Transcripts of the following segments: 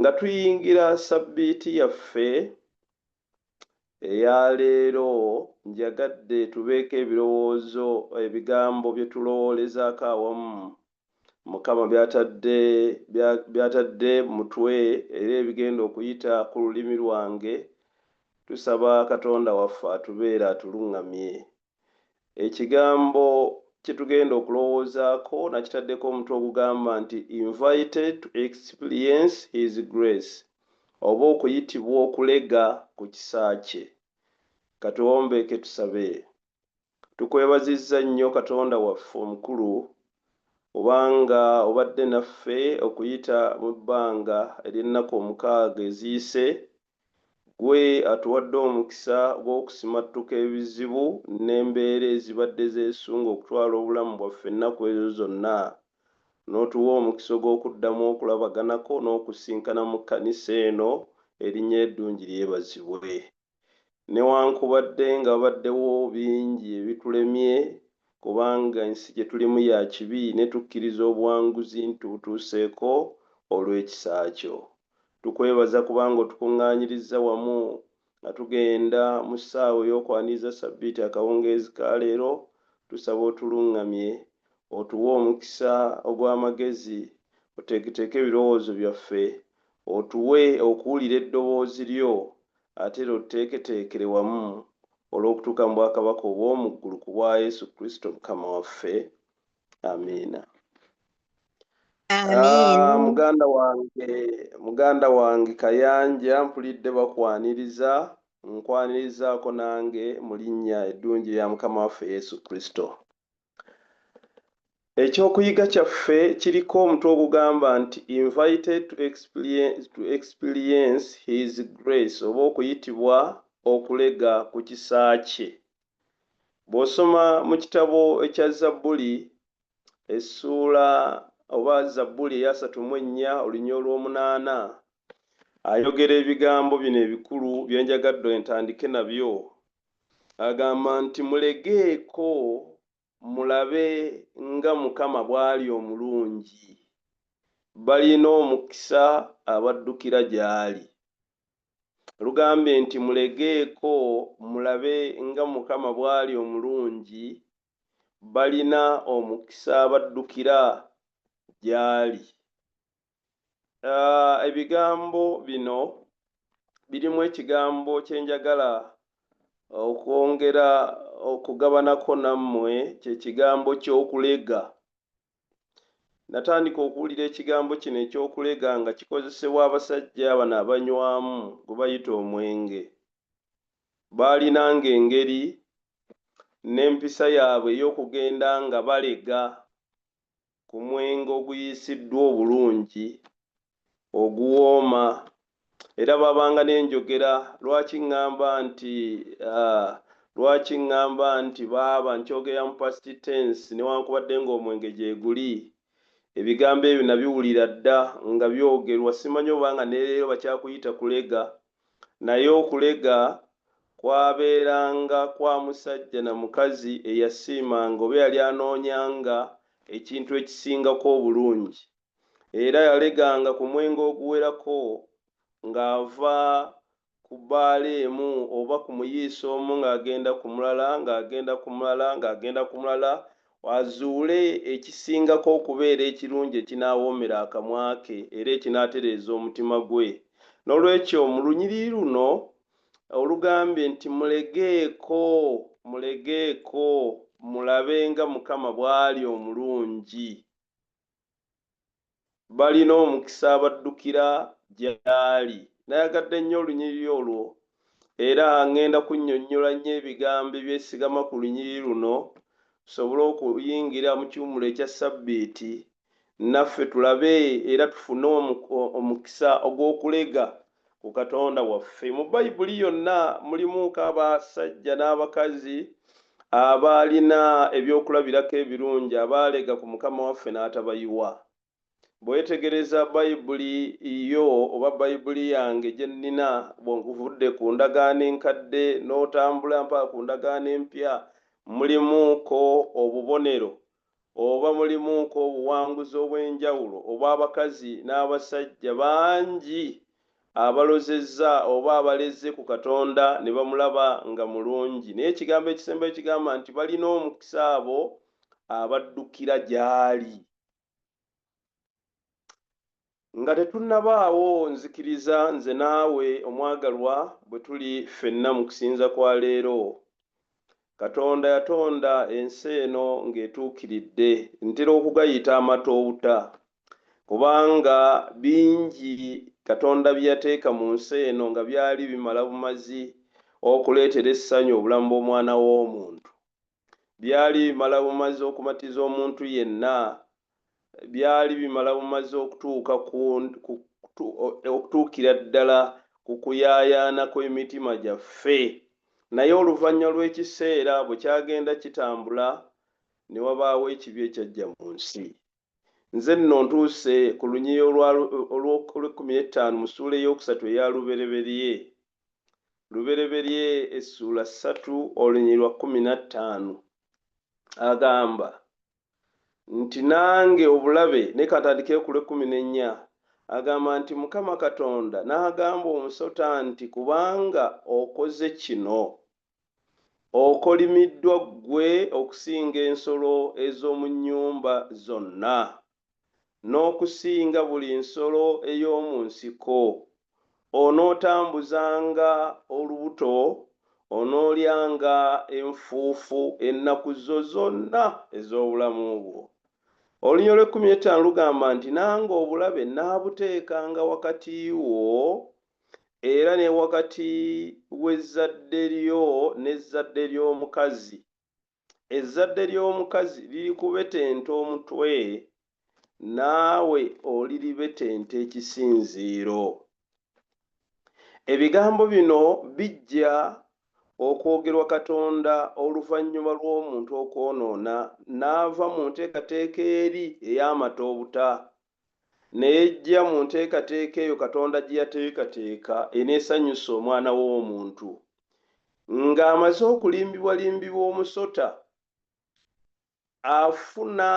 Nga tuyingira sabbiiti yaffe eya leero, njagadde tubeeko ebirowoozo ebigambo bye tulowoolezaako awamu Mukama by'atadde mutwe era ebigenda okuyita ku lulimi lwange. Tusaba Katonda waffe atubeera atuluŋŋamye. Ekigambo kye tugenda okulowoozaako nakitaddeko omutwe ogugamba nti invited to experience his grace, oba okuyitibwa okulega ku kisa kye. Katuwombeeke tusabe. Tukwebazizza nnyo Katonda waffe omukulu kubanga obadde naffe okuyita mu bbanga ery'ennaku 6 eziyise. Gwe atuwadde omukisa gw'okusimattuka ebizibu n'embeera ezibadde zeesunga okutwala obulamu bwaffe ennaku ezo zonna, n'otuwa omukisa gw'okuddamu okulabaganako n'okusinkana mu kkanisa eno. Erinnya eddungi lyebazibwe. Newankubadde nga babaddewo bingi ebitulemye kubanga ensi gye tulimu ya kibi, ne tukkiriza obuwanguzi nti tutuuseeko olw'ekisa kyo. Tukwebaza kubanga otukuŋŋaanyirizza wamu nga tugenda mu ssaawa ey'okwaniriza sabbiiti akawungeezi ka leero. Tusaba otuluŋŋamye, otuwe omukisa ogw'amagezi, oteeketeeke ebirowoozo byaffe, otuwe okuwulira eddoboozi lyo, ate era otuteeketeekere wamu olw'okutuuka mu bwakabaka obw'omu ggulu ku bwa Yesu Kristo Mukama waffe. Amiina. Muganda wange Kayanja, mpulidde bakwaniriza, nkwanirizaako nange mu linnya eddungi lya Mukama waffe Yesu Kristo. Ekyokuyiga kyaffe kiriko omutwe ogugamba nti invited to experience his grace, oba okuyitibwa okulega ku kisa kye. Bw'osoma mu kitabo ekya Zabbuli essuula oba Zabbuli eya 34 olunya olw'omunaana, ayogera ebigambo bino ebikulu bye njagadde entandike nabyo. Agamba nti mulegeeko mulabe nga Mukama bw'ali omulungi, balina omukisa abaddukira gy'ali. Lugambye nti mulegeeko mulabe nga Mukama bw'ali omulungi, balina omukisa abaddukira gy'ali. Ebigambo bino birimu ekigambo kye njagala okwongera okugabanako nammwe, kye kigambo ky'okulega. Natandika okuwulira ekigambo kino ekyokulega nga kikozesebwa abasajja bano abanywamu gwe bayita omwenge. Baalinanga engeri n'empisa yaabwe ey'okugenda nga balega ku mwenge oguyiisiddwa obulungi, oguwooma. Era babanga n'enjogera, lwaki ŋŋamba nti baaba nkyogera mu past tense newankubadde ng'omwenge gye guli. Ebigambo ebyo nabiwulira dda nga byogerwa, simanyi obanga ne leero bakyakuyita kulega, naye okulega kwabeeranga kwa musajja na mukazi eyasiimanga oba yali anoonyanga ekintu ekisingako obulungi. Era yaleganga ku mwenge oguwerako ng'ava ku bbaala emu oba ku muyiisa omu ng'agenda ku mulala, ng'agenda ku mulala, wazuule ekisingako okubeera ekirungi ekinaawoomera akamwa ke era ekinaatereeza omutima gwe. N'olwekyo mu lunyiriri luno olugambye nti mulegeeko mulabe nga Mukama bw'ali omulungi, balina omukisa abaddukira gy'ali. Nayagadde nnyo olunyiriri olwo era ŋŋenda kunnyonnyola nnyo ebigambo ebyesigama ku lunyiriri luno tusobole okuyingira mu kiwummulo ekya sabbiiti, naffe tulabe era tufune omukisa ogw'okulega ku Katonda waffe. Mu Bayibuli yonna mulimuko abasajja n'abakazi abaalina ebyokulabirako ebirungi, abaalega ku Mukama waffe n'atabayiwa. Bwetegereza Bayibuli yo oba Bayibuli yange gye nnina, bw'ovudde ku ndagaano enkadde n'otambula mpaka ku ndagaano empya, mulimuko obubonero oba mulimuko obuwanguzi obw'enjawulo obw'abakazi n'abasajja bangi abalozezza oba abaleze ku Katonda ne bamulaba nga mulungi. Naye ekigambo ekisembayo kigamba nti balina omukisa abo abaddukira gy'ali. Nga tetunnabaawo nzikiriza nze naawe omwagalwa bwe tuli ffenna mu kusinza kwa leero. Katonda yatonda ensi eno ng'etuukiridde, ntera okugayita amatobuta kubanga bingi Katonda bye yateeka mu nsi eno nga byali bimala bumazi okuleetera essanyu obulamu bw'omwana w'omuntu. Byali bimala bumazi okumatiza omuntu yenna, byali bimala bumazi okutuukira ddala ku kuyaayaana kw'emitima gyaffe. Naye oluvannyuma lw'ekiseera bwe kyagenda kitambula ne wabaawo ekibi ekyajja mu nsi. Nze nno ntuuse ku Lunyiriri olw'ekkumi mu ssuula ey'okusatu eya Lubereberye. Lubereberye essuula 3 Olunyiriri lwa 15 agamba nti nange obulabe ne katandike ku lw'e14 agamba nti Mukama Katonda n'agamba omusota nti kubanga okoze kino okolimiddwa ggwe okusinga ensolo ez'omu nnyumba zonna n'okusinga buli nsolo ey'omu nsiko, onootambuzanga olubuto, onoolyanga enfuufu ennaku zo zonna ez'obulamu bwo. Olunyiriri lw'e15 lugamba nti nange obulabe naabuteekanga wakati wo era ne wakati w'ezzadde lyo n'ezzadde ly'omukazi. Ezzadde ly'omukazi lirikubetenta omutwe, naawe oliribetenta ekisinziiro. Ebigambo bino bijja okwogerwa Katonda oluvannyuma lw'omuntu okwonoona n'ava mu nteekateeka eri ey'amatoobuta n'ejja mu nteekateeka eyo Katonda gye yateekateeka eneesanyusa omwana w'omuntu. Ng'amaze okulimbibwalimbibwa omusota afuna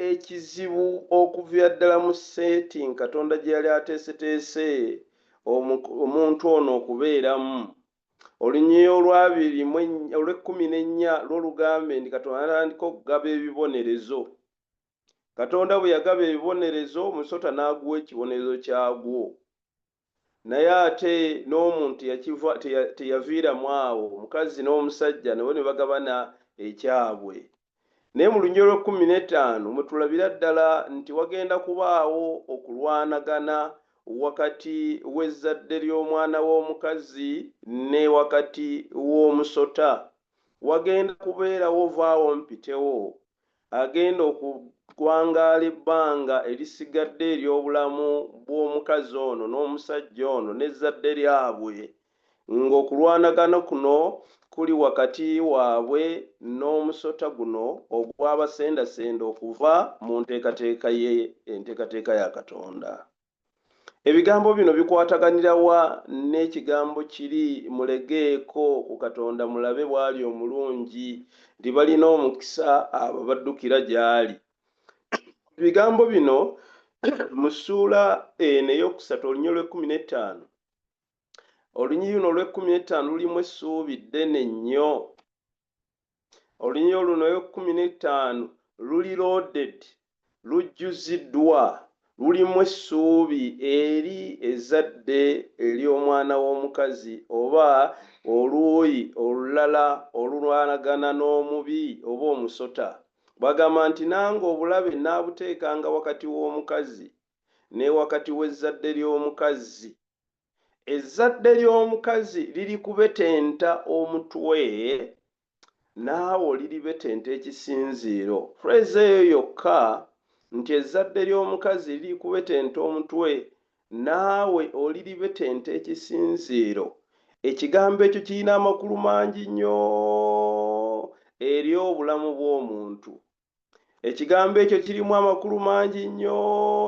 ekizibu okuva ddala mu setting Katonda gye yali ateeseteese omuntu ono okubeeramu. Olunyiriri olw'e14 lwo lugambe nti Katonda atandika okugaba ebibonerezo. Katonda bwe yagaba ebibonerezo, omusota n'aguwa ekibonerezo kyagwo. Naye ate n'omuntu teyaviiramu awo, omukazi n'omusajja nabo ne bagabana ekyabwe. Naye mu Lunyiriri lw'e15 mwe tulabira ddala nti wagenda kubaawo okulwanagana wakati w'ezzadde ly'omwana w'omukazi ne wakati w'omusota. Wagenda kubeerawo vaawo mpitewo agenda okugwangaala ebbanga erisigadde ery'obulamu bw'omukazi ono n'omusajja ono n'ezzadde lyabwe, ng'okulwanagana kuno kuli wakati waabwe n'omusota guno ogw'abasendasenda okuva mu enteekateeka ya Katonda. Ebigambo bino bikwataganira wa n'ekigambo kiri mulegeeko ku Katonda mulabe bw'ali omulungi nti balina omukisa abo baddukira gy'ali. Ebigambo bino mu ssuula eno ey'okusatu Olunyiriri lw'e15, olunyiriri luno olw'e15 lulimu essuubi ddene nnyo. Olunyiriri luno olw'e15 luli loaded, lujjuziddwa, lulimu essuubi eri ezzadde ery'omwana w'omukazi oba oluuyi olulala olulwanagana n'omubi oba omusota. Bagamba nti nange obulabe naabuteekanga wakati w'omukazi ne wakati w'ezzadde ly'omukazi. Ezzadde ly'omukazi lirikubetenta omutwe, naawe oliribetenta ekisinziiro. Phrase eyo yokka nti ezzadde ly'omukazi lirikubetenta omutwe, naawe oliribetenta ekisinziiro. Ekigambo ekyo kirina amakulu mangi nnyo eri obulamu bw'omuntu. Ekigambo ekyo kirimu amakulu mangi nnyo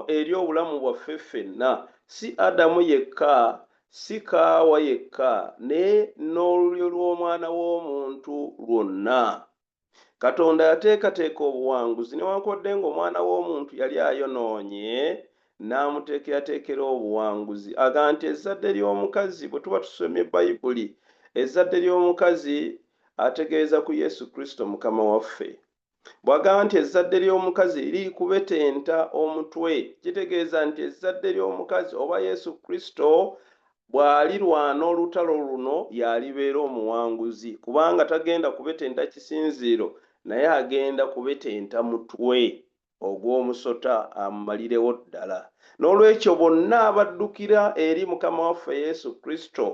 eri obulamu bwaffe ffenna, si Adamu yekka, si Kaawa yekka, naye n'olulyo lw'omwana w'omuntu lwonna. Katonda yateekateeka obuwanguzi newankubadde ng'omwana w'omuntu yali ayonoonye n'amuteekerateekera obuwanguzi. Aga nti ezzadde ly'omukazi bwe tuba tusomye Bayibuli, ezzadde ly'omukazi ategeeza ku Yesu Kristo Mukama waffe. Bw'agamba nti ezzadde ly'omukazi liri kubetenta omutwe, kitegeeza nti ezzadde ly'omukazi oba Yesu Kristo bw'alirwana olutalo luno y'alibeera omuwanguzi, kubanga tagenda kubetenta kisinziiro naye agenda kubetenta mutwe ogw'omusota amumalirewo ddala. N'olwekyo bonna abaddukira eri Mukama waffe Yesu Kristo,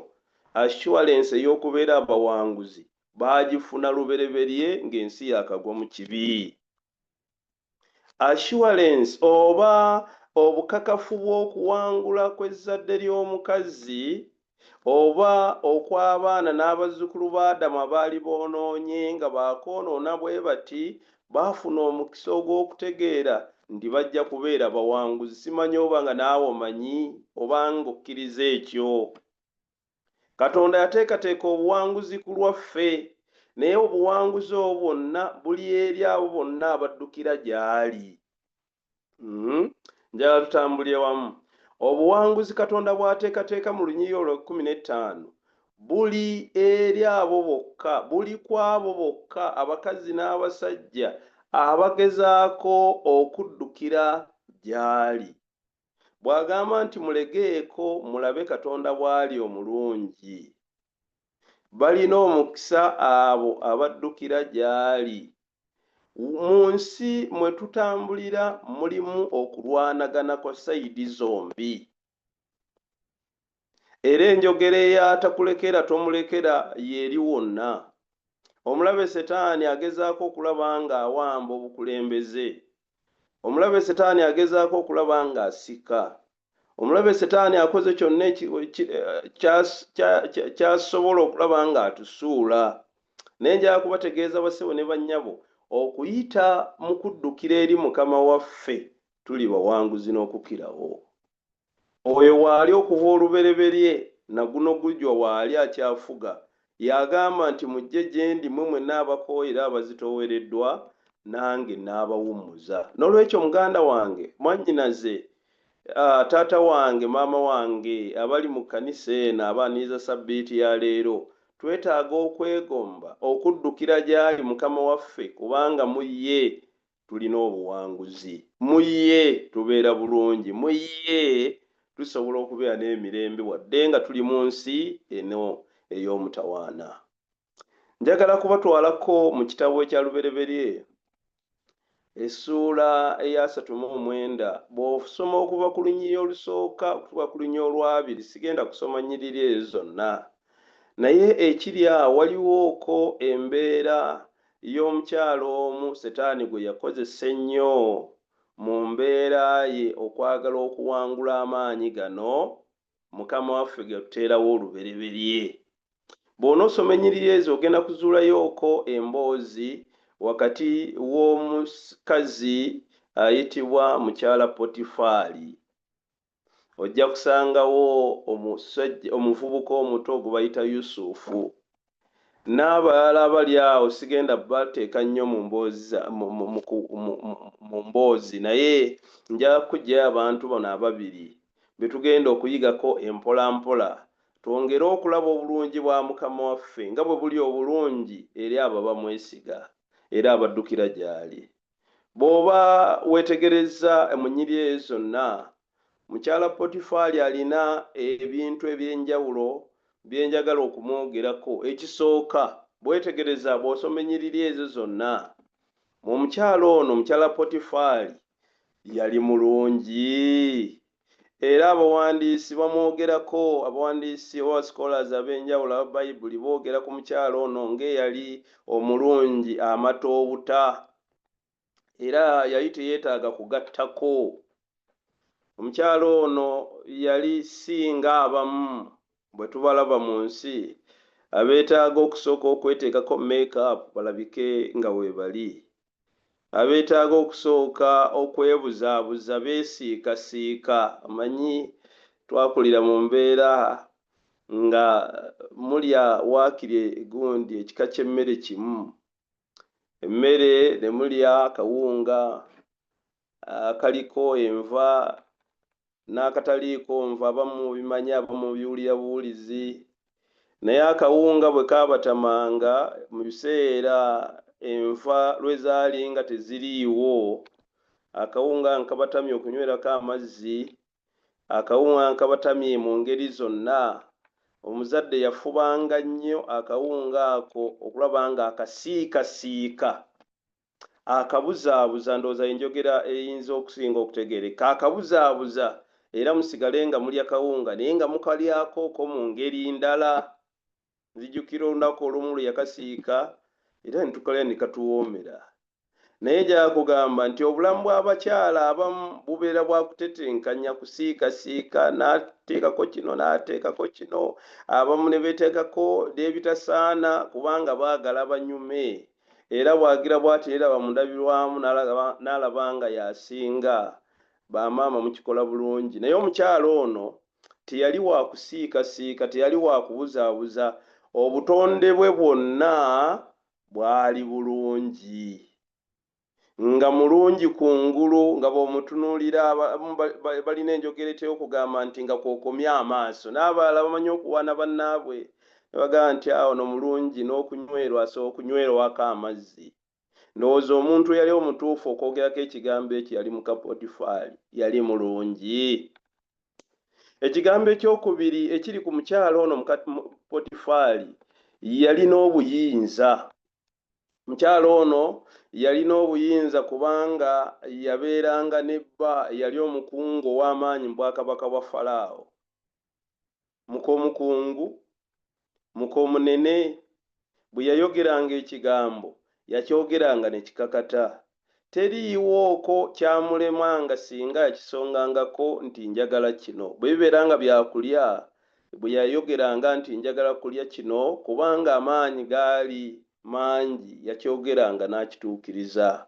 assurance ey'okubeera abawanguzi baagifuna lubereberye ng'ensi yakagwa mu kibi. Assurance oba obukakafu bw'okuwangula kw'ezzadde ly'omukazi oba okw'abaana n'abazzukulu ba Adamu abaali boonoonye nga baakoonoona bwe bati baafuna omukisa ogw'okutegeera nti bajja kubeera bawanguzi. Simanyi oba nga naawe omanyi oba ng'okkiriza ekyo. Katonda yateekateeka obuwanguzi ku lwaffe, naye obuwanguzi obwo bwonna buli eri abo bonna abaddukira gy'ali. Njagala tutambulire wamu. Obuwanguzi Katonda bw'ateekateeka mu Lunyiriri olw'15 buli eri abo bokka, buli kw'abo bokka abakazi n'abasajja abagezaako okuddukira gy'ali. Bw'agamba nti mulegeeko mulabe Katonda bw'ali omulungi. Balina omukisa abo abaddukira gy'ali. Mu nsi mwe tutambulira mulimu okulwanagana kwa sayidi zombi. Era enjogera ey'atakulekera tomulekera y'eri wonna. Omulabe Setaani agezaako okulaba ng'awamba obukulembeze. Omulabe Setaani agezaako okulaba ng'asika. Omulabe Setaani akoze kyonna ky'asobola okulaba ng'atusuula. Naye njagala kubategeeza bassebo ne bannyabo, okuyita mu kuddukira eri Mukama waffe tuli bawanguzi n'okukirawo. Oyo waali okuva olubereberye na guno gujwa waali akyafuga, y'agamba nti mujje gye ndi mmwe mwenna abakooye abazitoowereddwa nange n'abawummuza. N'olwekyo muganda wange, mwannyinaze, taata wange, maama wange abali mu kkanisa eno abaaniriza sabbiiti ya leero, twetaaga okwegomba okuddukira gy'ali Mukama waffe, kubanga mu ye tulina obuwanguzi, mu ye tubeera bulungi, mu ye tusobola okubeera n'emirembe wadde nga tuli mu nsi eno ey'omutawaana. Njagala kubatwalako mu kitabo ekya lubereberye essuula eya 39. Bw'osoma okuva ku lunyiriri olusooka okutuuka ku lunyiriri olwabiri, sigenda kusoma nnyiriri ezo zonna, naye ekiri awo waliwooko embeera y'omukyalo omu Setaani gwe yakozesa ennyo mu mbeera ye okwagala okuwangula amaanyi gano Mukama waffe ge tuteerawo olubereberye. Bw'onoosoma ennyiriri ezo ogenda kuzuulayooko emboozi wakati w'omukazi ayitibwa mukyala Potifaali. Ojja kusangawo omuvubuka omuto gwe bayita Yusufu n'abalala abali awo. Sigenda bateeka nnyo mu mboozi, naye nja kuggyayo abantu bano ababiri be tugenda okuyigako empola mpola, twongere okulaba obulungi bwa Mukama waffe nga bwe buli obulungi eri abo abamwesiga era abaddukira gy'ali. Bw'oba weetegereza mu nnyiriri ezo zonna, mukyala Potifaali alina ebintu eby'enjawulo bye njagala okumwogerako. Ekisooka, bwetegereza bw'osoma ennyiriri ezo zonna, omukyala ono, mukyala Potifaali yali mulungi, era abawandiisi bamwogerako, abawandiisi oba scholars ab'enjawulo aba Bayibuli boogera ku mukyala ono ng'eyali omulungi amata obuta, era yali teyeetaaga kugattako. Omukyala ono yali singa abamu bwe tubalaba mu nsi abeetaaga okusooka okweteekako make-up balabike nga weebali, abeetaaga okusooka okwebuzaabuza beesiikasiika. Amanyi twakulira mu mbeera nga mulya waakiri gundi ekika ky'emmere kimu, emmere ne mulya akawunga akaliko enva n'akataliiko nva, abamu bimanya abamu biwulira buwulizi. Naye akawunga bwe kaabatamanga mu biseera enva lwe zaali nga teziriiwo, akawunga nkabatamye okunywerako amazzi, akawunga nkabatamye mu ngeri zonna. Omuzadde yafubanga nnyo akawunga ako okulaba nga akasiikasiika, akabuzaabuza, ndowooza enjogera eyinza okusinga okutegeereka, akabuzaabuza era musigale nga mulya kawunga naye nga mukalyako mu ngeri ndala. Nzijukira olunaku olumu lwe yakasiika era ne tukalya ne katuwoomera. Naye gyakugamba nti obulamu bw'abakyala abamu bubeera bwa kutetenkanya, kusiikasiika, n'ateekako kino n'ateekako kino, abamu ne beeteekako n'ebitasaana kubanga baagala banyume, era bwagira bw'ati era bamundabirwamu n'alaba nga yasinga bamaama mukikola bulungi. Naye omukyala ono teyali wa kusiikasiika, teyali wa kubuzaabuza, obutonde bwe bwonna bwali bulungi, nga mulungi kungulu, nga bw'omutunuulira balina enjogera ey'okugamba nti nga kw'okomya amaaso. N'abalala bamanyi okuwaana bannaabwe ne bagamba nti ono mulungi, n'okunywerwa asobola okunywerwako amazzi. Ndowooza omuntu yali omutuufu okwogerako ekigambo ekyo yali muka Potifaali, yali mulungi. Ekigambo ekyokubiri ekiri ku mukyala ono muka Potifaali, yalina obuyinza. Mukyala ono yalina obuyinza kubanga yabeeranga nebba yali omukungu ow'amaanyi mu bwakabaka bwa Falaawo. Muka omukungu, muka omunene, bwe yayogeranga ekigambo yakyogeranga ne kikakata. Teriiwooko kyamulemanga singa yakisongangako nti njagala kino. Bwe bibeeranga byakulya, bwe yayogeranga nti njagala kulya kino kubanga amaanyi gaali mangi, yakyogeranga n'akituukiriza.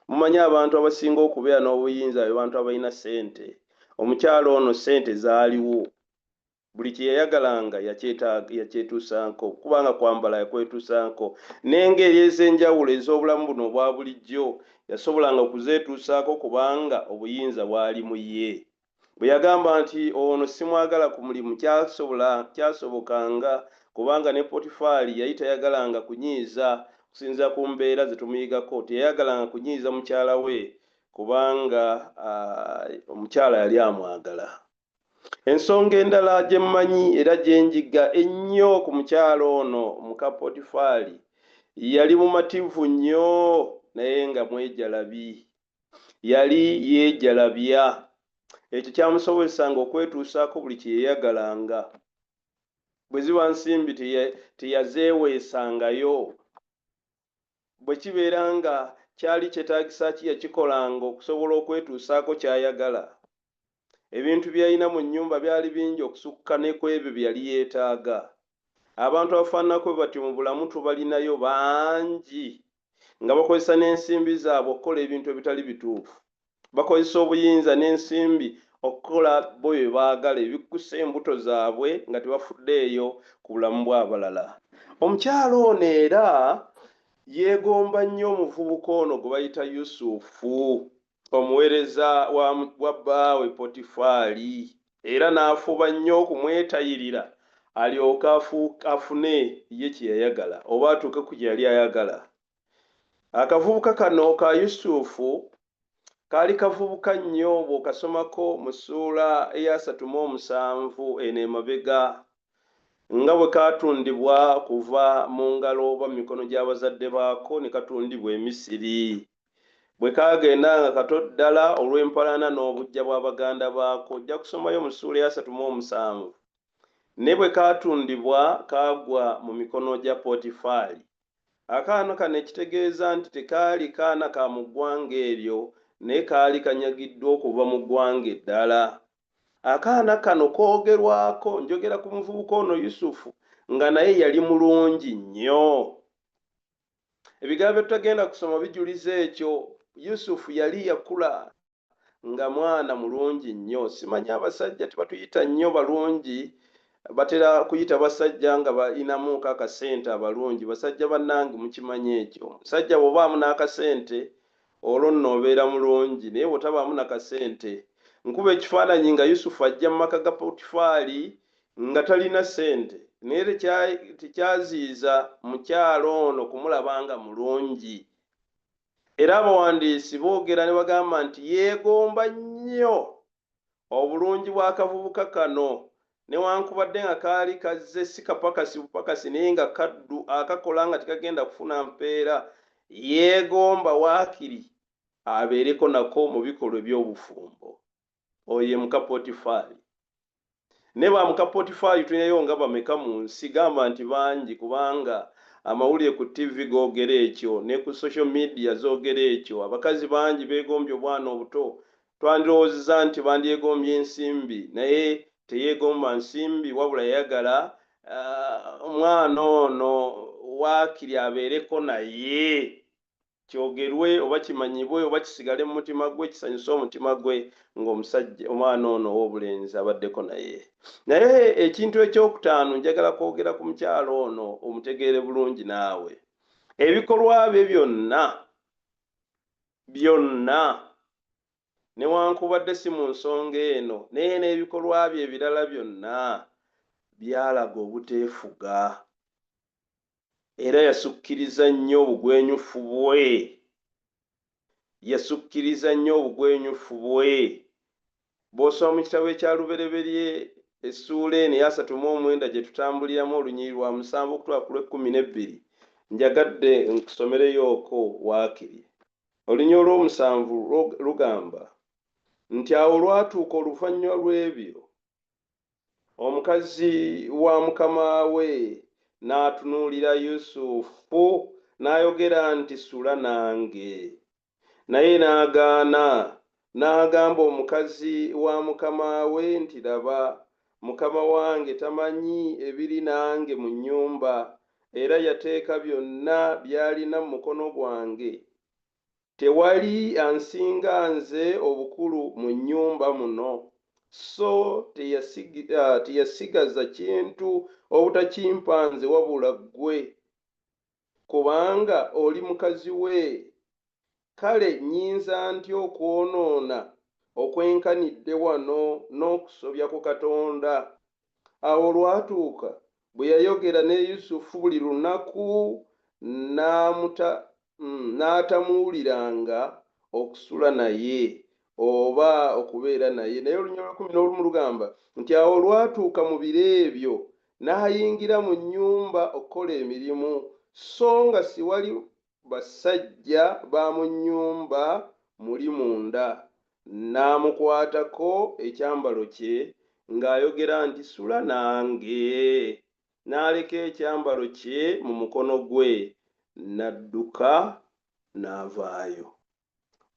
Mumanyi abantu abasinga okubeera n'obuyinza abantu abalina ssente. Omukyala ono ssente zaaliwo, buli kye yayagalanga yakyetuusanko, kubanga kwambala yakwetuusanko. N'engeri ez'enjawulo ez'obulamu buno obwa bulijjo yasobolanga okuzeetuusaako kubanga obuyinza bwali mu ye. Bwe yagamba nti ono simwagala ku mulimu, kyasobokanga kubanga ne Potifaali yali tayagalanga kunyiiza, kusinziira ku mbeera ze tumuyigako, teyayagalanga kunyiiza mukyala we kubanga omukyala yali amwagala. Ensonga endala gye mmanyi era gye njiga ennyo ku mukyala ono muka Potifaali, yali mumativu nnyo naye nga mwejalabi. Yali yeejalabya. Ekyo kyamusobozesanga okwetuusaako buli kye yeeyagalanga. Bwe ziba nsimbi teyazeeweesangayo. Bwe kibeera nga kyali kyetaagisa ki yakikolanga okusobola okwetuusaako ky'ayagala. Ebintu by'alina mu nnyumba byali bingi okusukka ne ku ebyo bye yali yeetaaga. Abantu abafaananako batyo mu bulamu tubalinayo bangi, nga bakozesa n'ensimbi zaabwe okukola ebintu ebitali bituufu. Bakozesa obuyinza n'ensimbi okukola bo bye baagala, ebikkusa embuto zaabwe nga tebafuddeeyo ku bulamu bw'abalala. Omukyala ono era yeegomba nnyo omuvubuka ono gwe bayita Yusufu, omuweereza wa bbaawe Potifaali, era n'afuba nnyo okumwetayirira alyoke afune ye kye yayagala oba atuuke ku kye yali ayagala. Akavubuka kano ka Yusufu kaali kavubuka nnyo bw'okasomako mu ssuula eya 37 eno emabega, nga bwe kaatundibwa kuva mu ngalo oba mu mikono gy'abazadde baako ne katundibwa e Misiri. Bwe kaagenda nga kato ddala olw'empalana n'obujja bwa baganda baako, ojja kusomayo mu ssuula ya 37. Ne bwe kaatundibwa kaagwa mu mikono gya Potifaali. Akaana kano ekitegeeza nti tekaali kaana ka mu ggwanga eryo, naye kaali kanyagiddwa okuva mu ggwanga eddala. Akaana kano koogerwako, njogera ku muvubuka ono Yusufu, nga naye yali mulungi nnyo. Ebigambo bye tutagenda kusoma bijuliza ekyo. Yusufu yali yakula nga mwana mulungi nnyo. Simanyi abasajja tebatuyita nnyo balungi, batera kuyita basajja nga balinamuuko akasente abalungi. Basajja bannange mukimanyi ekyo. Omusajja bw'obaamu n'akasente olwo nno obeera mulungi, naye bw'otabaamu n'akasente. Nkuba ekifaananyi nga Yusufu ajja mu maka ga Potifaali nga talina ssente, naye tekyaziiza mukyalo ono kumulaba nga mulungi. Era abawandiisi boogera ne bagamba nti yeegomba nnyo obulungi bw'akavubuka kano, newankubadde nga kaali kazze si kapakasi bupakasi naye nga kaddu akakola nga tekagenda kufuna mpeera, yeegomba waakiri abeereko nako mu bikolwa eby'obufumbo. Oyo ye muka Potifaali. Ne ba muka Potifaali tulinayo nga bameka mu nsi, gamba nti bangi, kubanga amawulire ku TV googera ekyo ne ku social media zoogera ekyo. Abakazi bangi beegombye obwana obuto. Twandirowoozezza nti bandyegombye ensimbi, naye teyeegomba nsimbi, wabula yayagala omwana ono waakiri abeereko naye, kyogerwe oba kimanyibwe oba kisigale mu mutima gwe, kisanyuse omutima gwe ng'omusajja omwana ono ow'obulenzi abaddeko naye. Naye ekintu ekyokutaano njagala kwogera ku mukyalo ono omutegeere bulungi naawe. Ebikolwa bye byonna newankubadde si mu nsonga eno, naye n'ebikolwa bye ebirala byonna byalaga obuteefuga. Era yasukkiriza nnyo obugwenyufu bwe. Bw'osoma mu kitabo ekya Lubereberye essuula eno eya 39 gye tutambuliramu olunyiriri lwa 7 okutwala ku lw'12, njagadde nkusomereyooko waakiri. Olunyiriri olw'omusanvu lugamba nti awo lwatuuka oluvannyuma lw'ebyo, omukazi wa mukama we n'atunuulira Yusufu n'ayogera nti sula nange. Naye n'agaana, n'agamba omukazi wa mukama we nti laba, mukama wange tamanyi ebiri nange mu nnyumba, era yateeka byonna by'alina mu mukono gwange. Tewali ansinga nze obukulu mu nnyumba muno, so teyasigaza kintu obutakimpanze wabula ggwe, kubanga oli mukazi we. Kale nnyinza ntya okwonoona okwenkanidde wano n'okusobya ku Katonda? Awo lwatuuka bwe yayogera ne Yusufu buli lunaku n'atamuwuliranga okusula naye oba okubeera naye. Naye olunyiriri lwa 11 lugamba nti awo lwatuuka mu biro ebyo n'ayingira mu nnyumba okukola emirimu, so nga siwali basajja ba mu nnyumba muli munda. N'amukwatako ekyambalo kye ng'ayogera nti sula nange, n'aleka ekyambalo kye mu mukono gwe, n'adduka n'avaayo.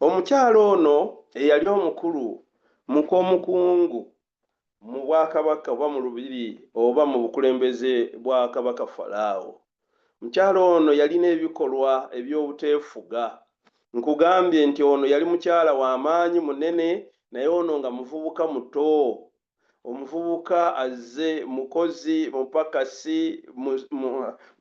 Omukyalo ono eyali omukulu mukomukungu mu bwakabaka oba mu lubiri oba mu bukulembeze bwa kabaka Falaawo. Mukyalo ono yalina ebikolwa eby'obuteefuga. Nkugambye nti ono yali mukyala w'amaanyi munene, naye ono nga muvubuka muto. Omuvubuka azze mukozi mupakasi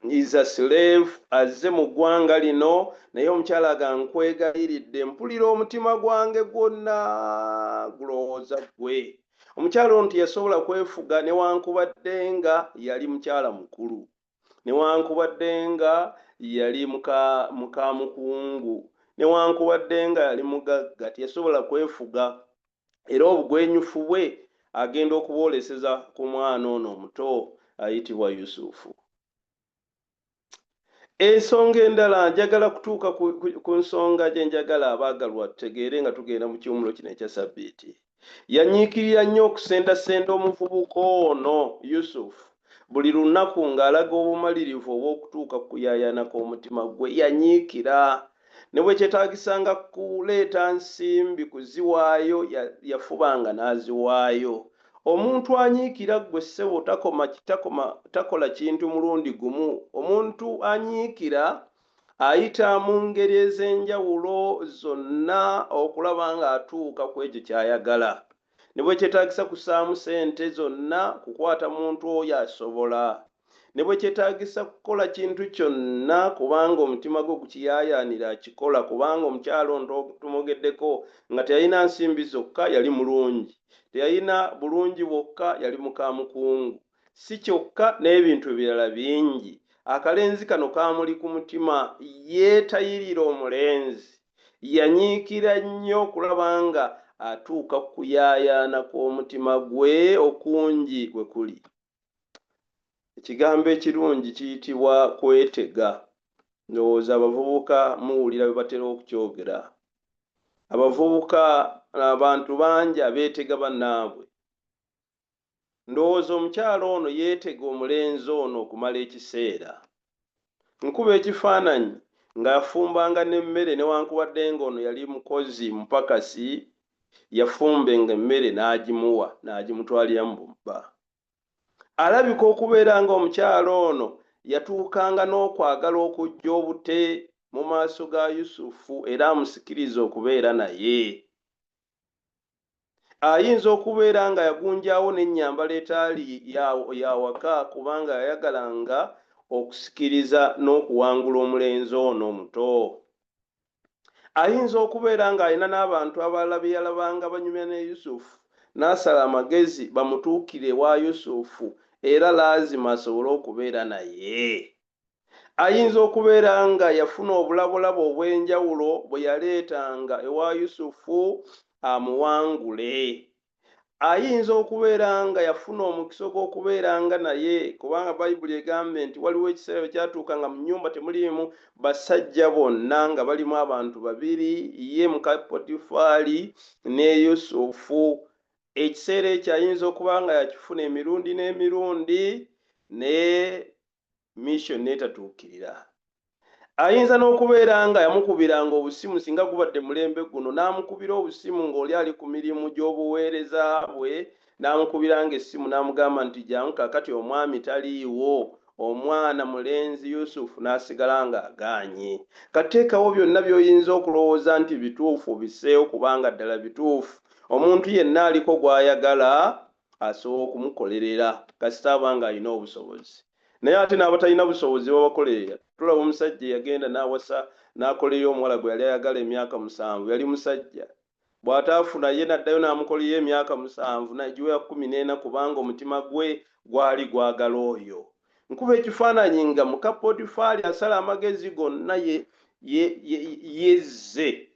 is a slave, azze mu ggwanga lino, naye omukyala aga nkwegayiridde, mpulira omutima gwange gwonna gulowooza ggwe. Omukyala ono teyasobola kwefuga newankubadde nga yali mukyala mukulu, newankubadde nga yali muka mukungu, newankubadde nga yali mugagga, teyasobola kwefuga. Era obugwenyufu bwe agenda okubwoleseza ku mwana ono omuto ayitibwa Yusufu. Ensonga endala, njagala kutuuka ku nsonga gye njagala abaagalwa tutegeere nga tugenda mu kiwumulo kino ekya Ssabbiiti. Yanyiikirira nnyo okusendasenda omuvubuka ono Yusufu buli lunaku ng'alaga obumalirivu obw'okutuuka ku kuyaayana kw'omutima gwe. Yanyiikira ne bwe kyetaagisanga kuleeta nsimbi kuziwaayo, yafubanga n'aziwaayo. Omuntu anyiikira ggwe ssebo takola kintu mulundi gumu. Omuntu anyiikira ayita mu ngeri ez'enjawulo zonna okulaba ng'atuuka ku ekyo ky'ayagala. ne bwe kyetaagisa kusaamu ssente zonna kukwata muntu oyo asobola, ne bwe kyetaagisa kukola kintu kyonna kubanga omutima gwe gukiyaayaanira akikola, kubanga omukyalo ono tumugeddeko nga teyalina nsimbi zokka yali mulungi, teyalina bulungi bwokka yali mukamukungu, si kyokka n'ebintu ebirala bingi. Akalenzi kano kaamuli ku mutima, yeetayirira omulenzi, yanyiikira nnyo okulaba nga atuuka ku kuyaayaana kw'omutima gwe okungi bwe kuli. Ekigambo ekirungi kiyitibwa kwetega. Ndowooza abavubuka muwulira bye batera okukyogera. Abavubuka abantu bangi abeetega bannaabwe. Ndowooza omukyalo ono yeetega omulenzi ono okumala ekiseera. Nkuba ekifaananyi ng'afumbanga n'emmere newankubadde ng'ono yali mukozi mupakasi, yafumbenga emmere n'agimuwa n'agimutwalira mu bubba. Alabika okubeera ng'omukyalo ono yatuukanga n'okwagala okujja obute mu maaso ga Yusufu era amusikiriza okubeera naye. Ayinza okubeera nga yagunjaawo n'ennyambala etaali ya waka kubanga yayagalanga okusikiriza n'okuwangula omulenzi ono omuto. Ayinza okubeera ng'alina n'abantu abalala be yalabanga banyumya ne Yusufu, n'asala amagezi bamutuukire wa Yusufu era laazima asobole okubeera naye. Ayinza okubeera nga yafuna obulabolabo obw'enjawulo bwe yaleetanga ewa Yusufu amuwangule. Ayinza okubeera nga yafuna omukisa gw'okubeera nga naye, kubanga Bayibuli egambye nti waliwo ekiseera kyatuuka nga mu nnyumba temuliimu basajja bonna nga balimu abantu babiri, ye muka Potifali ne Yusufu. Ekiseera ekyo ayinza okuba nga yakifuna emirundi n'emirundi naye mission n'etatuukirira. Ayinza n'okubeera nga yamukubiranga obusimu singa gubadde mulembe guno, n'amukubira obusimu ng'oli ali ku mirimu gy'obuweereza bwe, n'amukubiranga essimu n'amugamba nti jangu kaakati omwami taliiwo, omwana mulenzi Yusufu n'asigala ng'agaanye. Kateekawo byonna by'oyinza okulowooza nti bituufu biseewo kubanga ddala bituufu. Omuntu yenna aliko gw'ayagala asobola okumukolerera kasita abanga alina obusobozi. Naye ate n'abatalina busobozi babakolerera. Tulaba omusajja yagenda n'awasa n'akolera omuwala gwe yali ayagala emyaka 7, yali musajja. Bw'ataafuna ye n'addayo n'amukolera emyaka 7 n'agiwa 14 kubanga omutima gwe gwali gwagala oyo. Nkuba ekifaananyi nga muka Potifali asala amagezi gonna yezze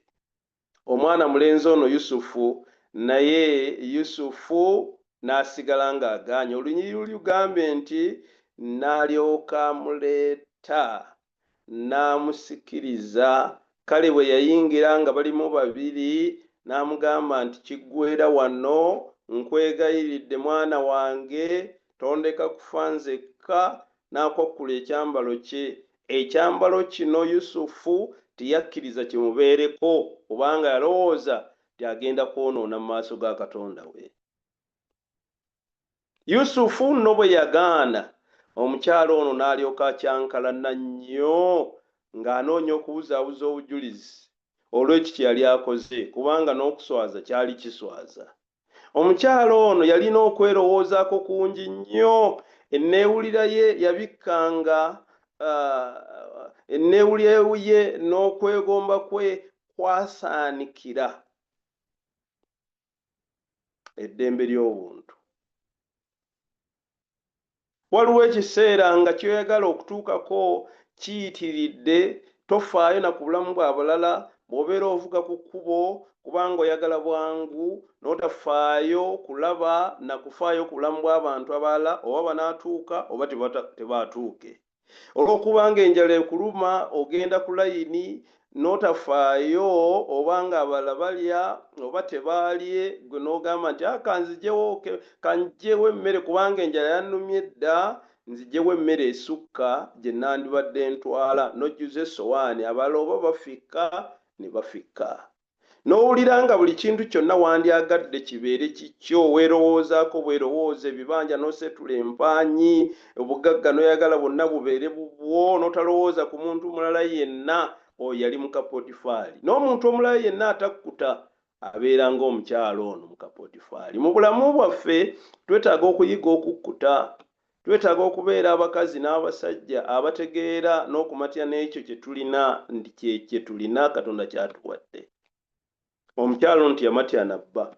omwana mulenzi ono Yusufu, naye Yusufu n'asigala ng'agaanye. Olunyiriri lugambye nti n'alyoka amuleeta n'amusikiriza. Kale bwe yayingira nga balimu babiri n'amugamba nti kiggweera wano, nkwegayiridde mwana wange, tondeka kufa nzekka, n'akwakkula ekyambalo kye. Ekyambalo kino Yusufu teyakkiriza kimubeereko kubanga yalowooza nti agenda kwonoona mu maaso ga Katonda we. Yusufu nno bwe yagaana, omukyalo ono n'alyoka akyankalana nnyo ng'anoonya okubuzaabuza obujulizi olw'eki kye yali akoze kubanga n'okuswaza kyali kiswaza. Omukyalo ono yalina okwerowoozaako kungi nnyo. Enneewulira ye yabikkanga, enneewulira ye n'okwegomba kwe kwasaanikira eddembe ly'obuntu. Waliwo ekiseera nga kyoyagala okutuukako kiyitiridde, tofaayo na ku bulamu bw'abalala, bw'obeera ovuga ku kkubo kubanga oyagala bwangu, n'otafaayo kulaba na kufaayo ku bulamu bw'abantu abalala, oba banaatuuka oba tebaatuuke. Olw'okubanga enjala ekuluma ogenda ku layini n'otafaayo oba nga abalala balya oba tebaalye, gwe n'ogamba nti kanziggyewo emmere kubanga enjala yannumye dda, nziggyewo emmere esukka gye nandibadde ntwala, n'ojjuza essowaani, abalala oba bafikka ne bafikka. N'owulira nga buli kintu kyonna wandyagadde kibeere kikyo, weerowoozaako bwerowooza, ebibanja n'osetula empaanyi, obugagga n'oyagala bwonna bubeere bubwo, n'otalowooza ku muntu mulala yenna, oyo yali muka Potifali. N'omuntu omulala yenna atakkuta abeera ng'omukyalo ono muka Potifaali. Mu bulamu bwaffe twetaaga okuyiga okukkuta, twetaaga okubeera abakazi n'abasajja abategeera n'okumatya n'ekyo kye tulina nti kye tulina Katonda kyatuwadde. Omukyalo nti yamatya nabba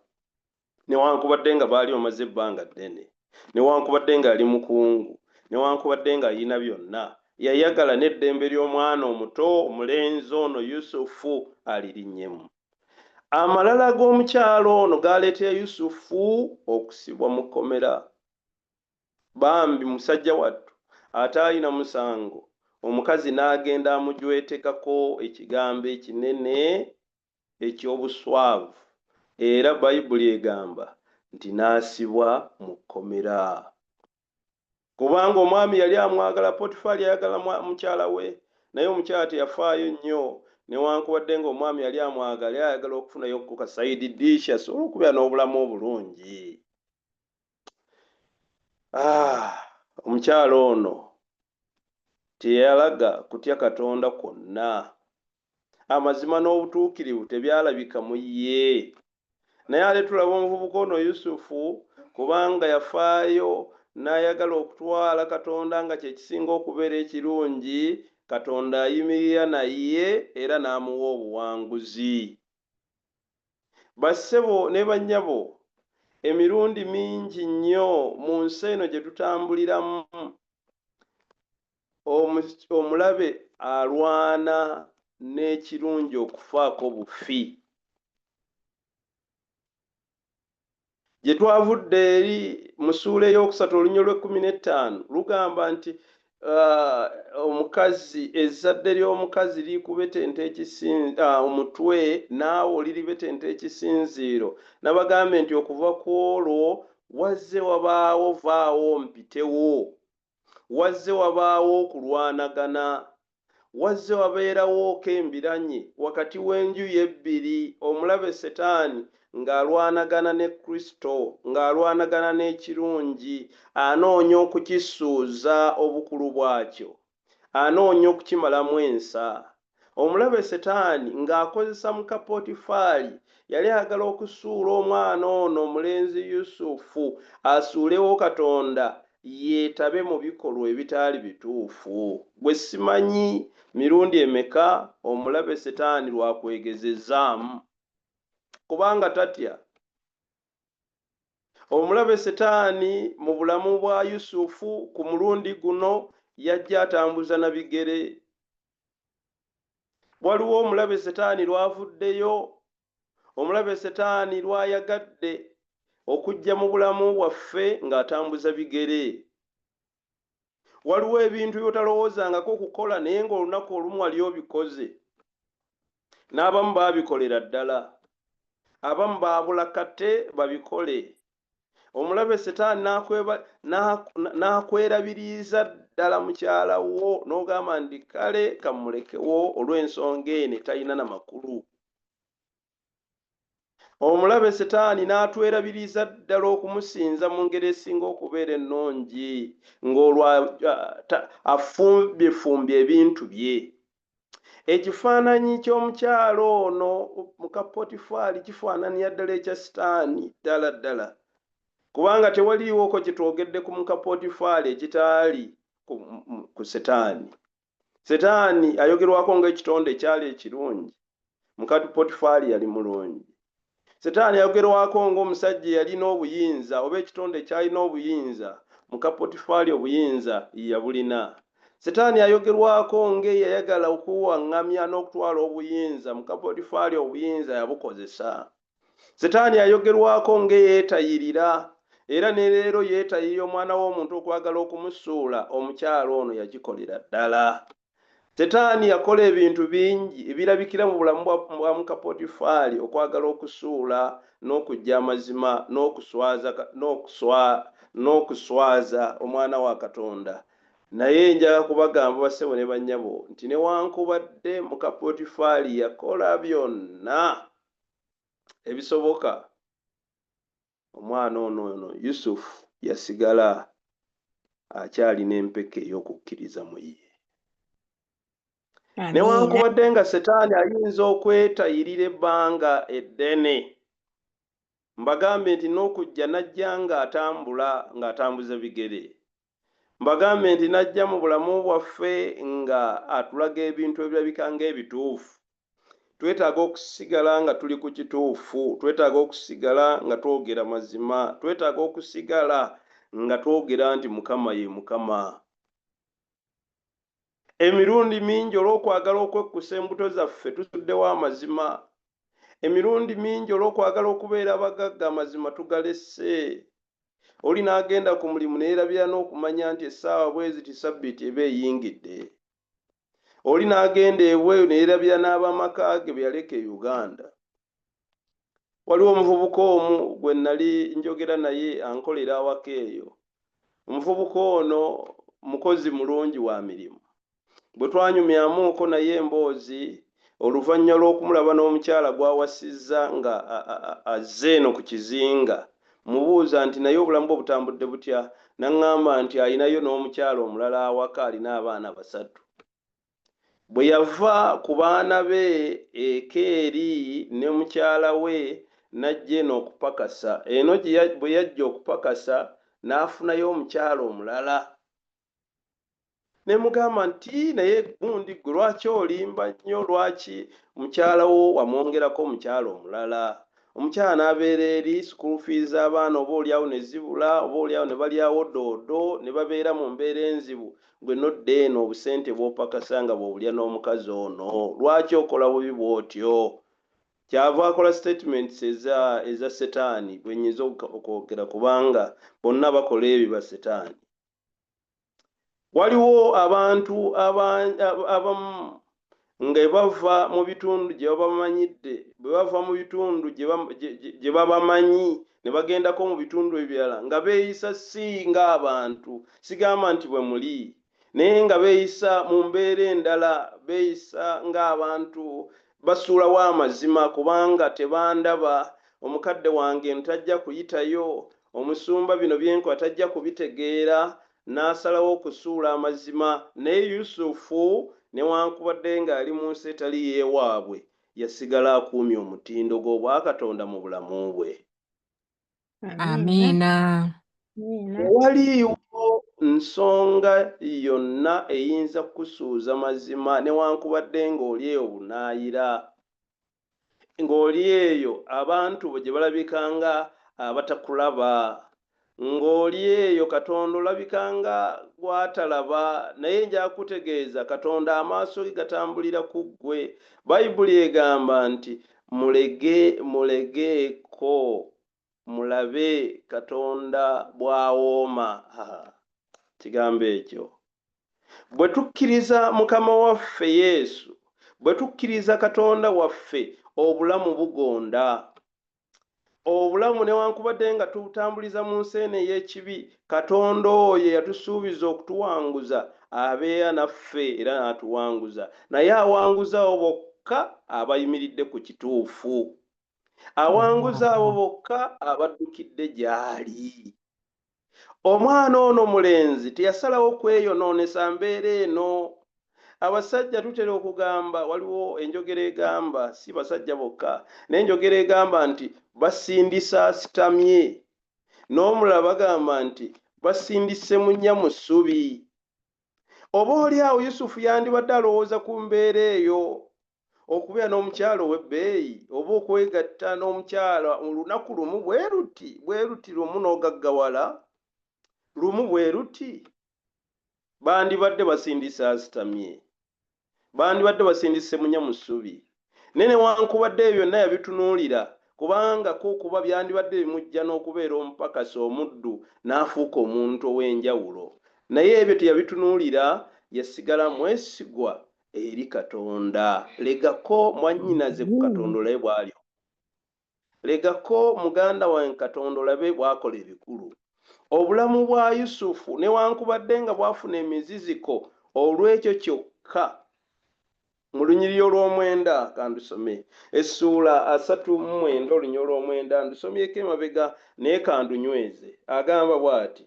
newankubadde nga baali bamaze ebbanga ddene, newankubadde nga ali mukungu, newankubadde nga alina byonna, yayagala n'eddembe ly'omwana omuto omulenzi ono Yusufu alirinnyemu. Amalala g'omukyalo ono gaaleetera Yusufu okusibwa mu kkomera. Bambi musajja wattu ataalina musango, omukazi n'agenda amujwetekako ekigambo ekinene eky'obuswavu, era Bayibuli egamba nti n'asibwa mu kkomera. Kubanga omwami yali amwagala, Potifaali yayagala mukyala we, naye omukyala teyafaayo nnyo, newankubadde ng'omwami yali amwagala, ayagala okufunayo ku kasayidi diishi asobole okubeera n'obulamu obulungi. Omukyala ono teyalaga kutya Katonda kwonna. Amazima n'obutuukirivu tebyalabika mu ye. Naye ate tulaba omuvubuka ono Yusufu, kubanga yafaayo n'ayagala okutwala Katonda nga kye kisinga okubeera ekirungi, Katonda ayimirira naye era n'amuwa obuwanguzi. Bassebo ne bannyabo, emirundi mingi nnyo mu nsi eno gye tutambuliramu, omulabe alwana n'ekirungi okufaako bufi. Gye twavudde eri mu ssuula ey'okusatu olunnyo lw'15 lugamba nti omukazi, ezzadde ly'omukazi likubetenta omutwe naawe oliribetenta ekisinziiro. Nabagambe nti okuva ku olwo wazze wabaawo vaawo mpitewo, wazze wabaawo okulwanagana, wazze wabeerawo kembiranye wakati w'enjuyi ebbiri, omulabe Setaani ng'alwanagana ne Kristo, ng'alwanagana n'ekirungi, anoonya okukisuuza obukulu bwakyo, anoonya okukimalamu ensa. Omulabe Setaani ng'akozesa muka Potifaali yali ayagala okusuula omwana ono omulenzi Yusufu asuulewo Katonda yeetabe mu bikolwa ebitaali bituufu. Gwe simanyi mirundi emeka omulabe Setaani lwakwegezezaamu, kubanga tatya. Omulabe Setaani mu bulamu bwa Yusufu ku mulundi guno yajja atambuza na bigere. Waliwo omulabe Setaani lwavuddeyo, omulabe Setaani lwayagadde okujja mu bulamu bwaffe ng'atambuza bigere. Waliwo ebintu by'otalowoozangako okukola naye ng'olunaku olumu ali obikoze. N'abamu baabikolera ddala, abamu baabula kate babikole. Omulabe Setaani n'akwerabiriza ddala mukyala wo n'ogamba nti kale kamulekewo olw'ensonga eno talina na makulu. Omulabe Setaani n'atwerabiriza ddala okumusinza mu ngeri esinga okubeera ennungi, ng'olwo afumbyefumbye ebintu bye. Ekifaananyi ky'omukyalo ono muka Potifaali kifaananya ddala ekya Setaani ddala ddala, kubanga tewaliiwoko kye twogedde ku muka Potifaali ekitaali ku Setaani. Setaani ayogerwako ng'ekitonde ekyali ekirungi, muka Potifaali yali mulungi. Setaani ayogerwako ng'omusajja yalina obuyinza oba ekitonde ekyalina obuyinza, muka Potifaali obuyinza yabulina. Setaani ayogerwako ng'eyayagala okuwaŋŋamya n'okutwala obuyinza, muka Potifaali obuyinza yabukozesa. Setaani ayogerwako ng'eyeetayirira, era ne leero yeetayirira omwana w'omuntu okwagala okumusuula, omukyalo ono yagikolera ddala. Setaani yakola ebintu bingi ebirabikira mu bulamu bwa muka Potifaali okwagala okusuula n'okujja amazima n'okuswaza omwana wa Katonda. Naye njaga kubagamba bassebo ne bannyabo nti newankubadde muka Potifaali yakola byonna ebisoboka, omwana ono Yusufu yasigala akyalina empeke ey'okukkiriza mu ye. Newankubadde nga Setaani ayinza okwetayirira ebbanga eddene, mbagambe nti n'okujja najja ng'atambuza bigere. Mbagambe nti najja mu bulamu bwaffe nga atulaga ebintu ebirabika ng'ebituufu. Twetaaga okusigala nga tuli ku kituufu, twetaaga okusigala nga twogera mazima, twetaaga okusigala nga twogera nti Mukama ye Mukama. Emirundi mingi olw'okwagala okwekkusa embuto zaffe tusuddewo amazima. Emirundi mingi olw'okwagala okubeera abagagga amazima tugalesse. Oli n'agenda ku mulimu neerabira n'okumanya nti essaawa bweziti Ssabbiiti eba eyingidde. Oli n'agenda ebweyo neerabira n'abamaka ge bwe yaleka e Uganda. Waliwo omuvubuka omu gwe nali njogera naye ankolera awaka eyo. Omuvubuka ono mukozi mulungi wa mirimu. Bwe twanyumyamuuko naye emboozi oluvannyuma lw'okumulaba n'omukyala gw'awasizza nga azze eno ku kizinga, mubuuza nti naye obulamu bwe butambudde butya, n'aŋŋamba nti alinayo n'omukyala omulala awaka alina abaana 3. Bwe yava ku baana be eka eri ne mukyala we n'ajja eno okupakasa. Eno bwe yajja okupakasa n'afunayo omukyala omulala. Ne mugamba nti naye gundi gwe lwaki olimba nnyo, lwaki mukyala wo wamwongerako omukyala omulala? Omukyala n'abeera eri, school fees abaana oba oliawo ne zibula, oba oliawo ne balyawo doodo ne babeera mu mbeera enzibu. Gwe nodda eno obusente bw'opakasa nga bw'obulya n'omukazi ono, lwaki okola bubi bw'otyo? Kyava akola statements eza setaani bwe nnyinza okwogera kubanga bonna bakola ebyo ba setaani. Waliwo abantu abamu nga bava mu bitundu gye babamanyidde, bwe bava mu bitundu gye babamanyi ne bagendako mu bitundu ebirala nga beeyisa si ng'abantu, sigamba nti bwe muli, naye nga beeyisa mu mbeera endala, beeyisa ng'abantu basuulawo amazima kubanga tebandaba. Omukadde wange eno tajja kuyitayo, omusumba bino byenkola tajja kubitegeera, n'asalawo okusuula amazima. Naye Yusufu newankubadde ng'ali mu nsi etali yeewaabwe, yasigala akuumye omutindo gw'obwakatonda mu bulamu bwe. Amiina. Tewaliiwo nsonga yonna eyinza kusuuza mazima newankubadde ng'oli eyo bunaayira, ng'oli eyo abantu gye balabikanga abatakulaba, ng'oli eyo Katonda olabikanga gwatalaba, naye nja kutegeeza Katonda amaaso ge gatambulira ku ggwe. Bayibuli egamba nti mulegeeko mulabe Katonda bw'awooma. Kigambo ekyo bwe tukkiriza Mukama waffe Yesu, bwe tukkiriza Katonda waffe, obulamu bugonda. Obulamu newankubadde nga tutambuliza mu nsi eno ey'ekibi, Katonda oyo yatusuubiza okutuwanguza abeera naffe era n'atuwanguza, naye awanguza abo bokka abayimiridde ku kituufu, awanguza abo bokka abaddukidde gy'ali. Omwana ono mulenzi teyasalawo kweyonoonesa mbeera eno. Abasajja tutera okugamba, waliwo enjogera egamba, si basajja bokka, n'enjogera egamba nti basindisa asitamye, n'omulala bagamba nti basindise munnya mu ssubi. Oba oli awo Yusufu yandibadde alowooza ku mbeera eyo, okubeera n'omukyala ow'ebbeeyi oba okwegatta n'omukyala olunaku lumu bwe ruti lumu n'ogaggawala lumu bwe ruti, bandibadde basindisa asitamye, bandibadde basindise munnya mu ssubi. Naye newankubadde ebyo byonna yabitunuulira kubanga kuba byandibadde bimujja n'okubeera omupakasi omuddu n'afuuka omuntu ow'enjawulo, naye ebyo teyabitunuulira, yasigala mwesigwa eri Katonda. Legako mwannyinaze ku Katonda olabe bw'ali, legako muganda wange Katonda olabe bw'akola ebikulu. Obulamu bwa Yusufu newankubadde nga bwafuna emiziziko olw'ekyo kyokka, mu lunyiriri olw'omwenda kandusome essuula 39 olunyiriri olw'omwenda, ndusomyeko emabega naye kandunyweze. Agamba bw'ati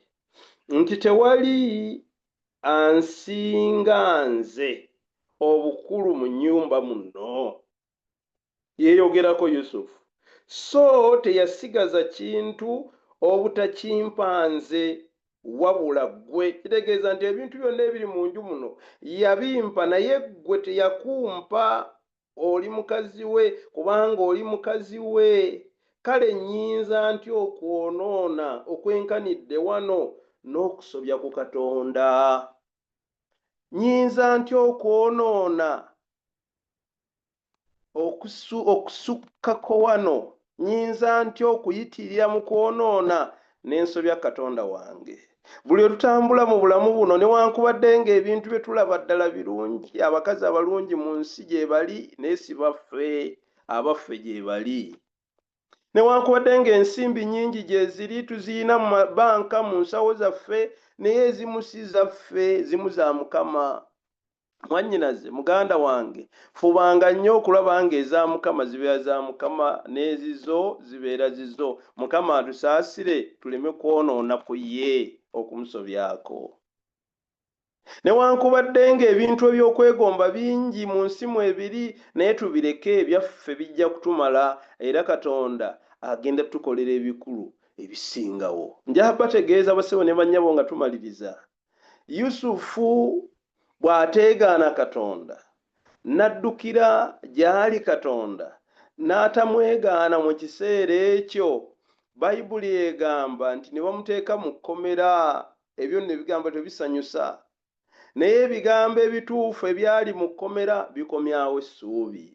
nti tewali ansinga nze obukulu mu nnyumba muno. Yeeyogerako Yusufu. so teyasigaza kintu obutakimpanze wabula ggwe. Kitegeeza nti ebintu byonna ebiri mu nju muno yabimpa, naye ggwe teyakumpa. Oli mukazi we kubanga oli mukazi we. Kale nnyinza ntya okwonoona okwenkanidde wano n'okusobya ku Katonda? Nnyinza ntya okwonoona okusukkako wano? Nnyinza ntya okuyitirira mu kwonoona n'ensobya Katonda wange? Buli otutambula mu bulamu buno newankubadde ng'ebintu bye tulaba ddala birungi, abakazi abalungi mu nsi gye bali naye si baffe, abaffe gye bali. Newankubadde ng'ensimbi nnyingi gye ziri tuziyina mu mabanka mu nsawo zaffe, naye ezimu si zaffe, zimu za Mukama. Mwannyinaze, muganda wange, fubanga nnyo okulaba ng'eza Mukama zibeera za Mukama n'ezizo zibeera zizo. Mukama atusaasire tuleme kwonoona ku ye okumusobyako. Newankubadde ng'ebintu ebyokwegomba bingi mu nsi mwe biri, naye tubireke, ebyaffe bijja kutumala era Katonda agenda tukolera ebikulu ebisingawo. Nja bategeeza bassebo ne bannyabo nga tumaliriza. Yusufu bw'ateegaana Katonda n'addukira gy'ali Katonda n'atamwegaana mu kiseera ekyo, Bayibuli egamba nti ne bamuteeka mu kkomera. Ebyo nno ebigambo tebisanyusa, naye ebigambo ebituufu ebyali mu kkomera bikomyawo essuubi,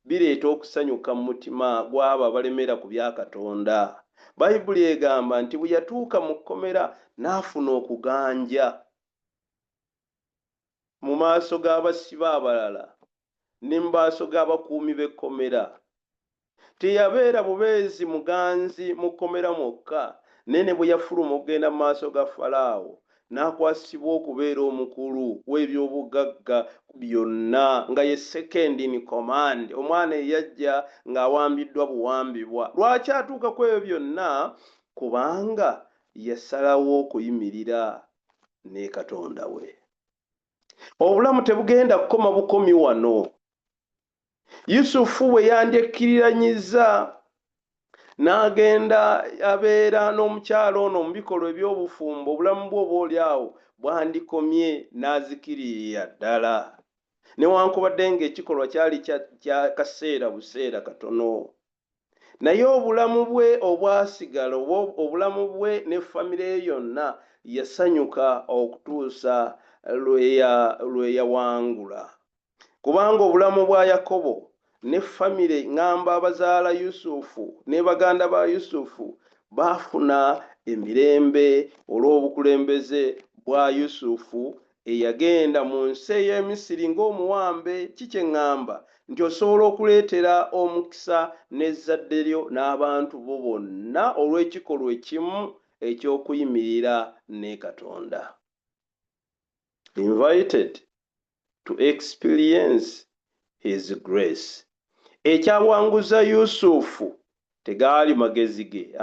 bireeta okusanyuka mu mutima gw'abo abalemera ku bya Katonda. Bayibuli egamba nti bwe yatuuka mu kkomera n'afuna okuganja mu maaso g'abasibe abalala ne mu maaso g'abakuumi b'ekkomera. Teyabeera bubeezi muganzi mu kkomera mwokka, naye ne bwe yafuluma okugenda mu maaso ga Falaawo n'akwasibwa okubeera omukulu w'ebyobugagga byonna, nga ye second in command. Omwana eyajja ng'awambiddwa buwambibwa. Lwaki atuuka ku ebyo byonna? Kubanga yasalawo okuyimirira ne Katonda we. Obulamu tebugenda kukoma bukomi wano. Yusufu bwe yandyekkiriranyizza n'agenda abeera n'omukyalo ono mu bikolwa eby'obufumbo, obulamu bwe oboolyawo bwandikomye n'azikiririra ddala, newankubadde ng'ekikolwa kyali kya kaseera buseera katono. Naye obulamu bwe obwasigala, obulamu bwe ne famire ye yonna yasanyuka okutuusa lwe yawangula. Kubanga obulamu bwa Yakobo ne famire ngamba abazaala Yusufu ne baganda ba Yusufu baafuna emirembe olw'obukulembeze bwa Yusufu eyagenda mu nsi ey'e Misiri ng'omuwambe. Kikye ŋŋamba nti osobola okuleetera omukisa n'ezzadde lyo n'abantu bo bonna olw'ekikolwa ekimu eky'okuyimirira ne Katonda. Invited to experience his grace. Ekyawanguza Yusufu tegaali magezi ge,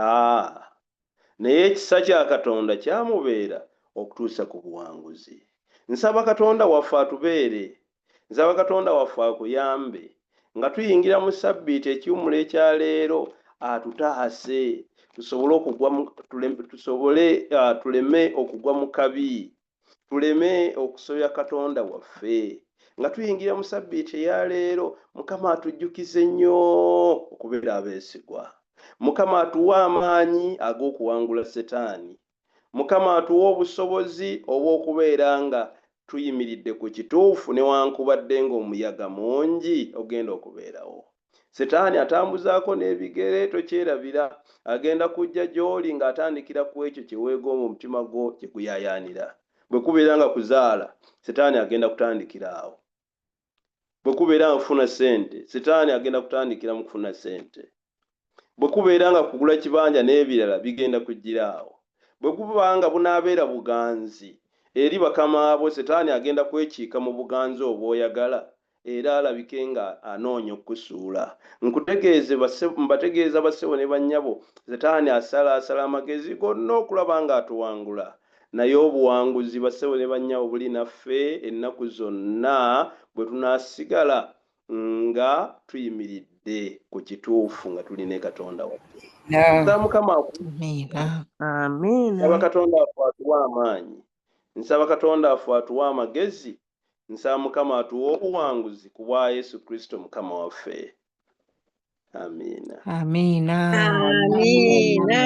naye ekisa kya Katonda kyamubeera okutuusa ku buwanguzi. Nsaba Katonda waffe atubeere, nsaba Katonda waffe akuyambe nga tuyingira mu Sabbiiti ekiwumula ekyaleero, atutaase tuleme okugwa mu kabi, tuleme okusobya Katonda waffe. Nga tuyingira mu Sabbiiti eyaleero, Mukama atujjukize nnyo okubeera abeesigwa. Mukama atuwa amaanyi ag'okuwangula Setaani. Mukama atuwa obusobozi obw'okubeera nga tuyimiridde ku kituufu newankubadde ng'omuyaga mungi ogenda okubeerawo. Setaani atambuzaako n'ebigere, tokyerabira. Agenda kujja gy'oli ng'atandikira ku ekyo kye weegomba omutima gwo kye guyaayaanira. Bwe kubeera nga kuzaala, Setaani agenda kutandikira awo. Bwe kubeera nga kufuna ssente, Setaani agenda kutandikira mu kufuna ssente. Bwe kubeera nga kugula kibanja n'ebirala bigenda kujjira awo. Bwe kuba nga bunaabeera buganzi eri bakama abo, Setaani agenda kwekiika mu buganzi obw'oyagala era alabike nga anoonya okusuula. Mbategeeza bassebo ne bannyabo, Setaani asala amagezi gonna okulaba nga atuwangula. Naye obuwanguzi bassebo ne bannyabo buli naffe ennaku zonna bwe tunaasigala nga tuyimiridde tubeeredde ku kituufu nga tulina Katonda waffe. Amina. Mukama Amina. nsaba Katonda waffe atuwe amaanyi, nsaba Katonda waffe atuwe amagezi, nsaba Mukama atuwe obuwanguzi ku bwa Yesu Kristo Mukama waffe. Amiina. Amina. Amina.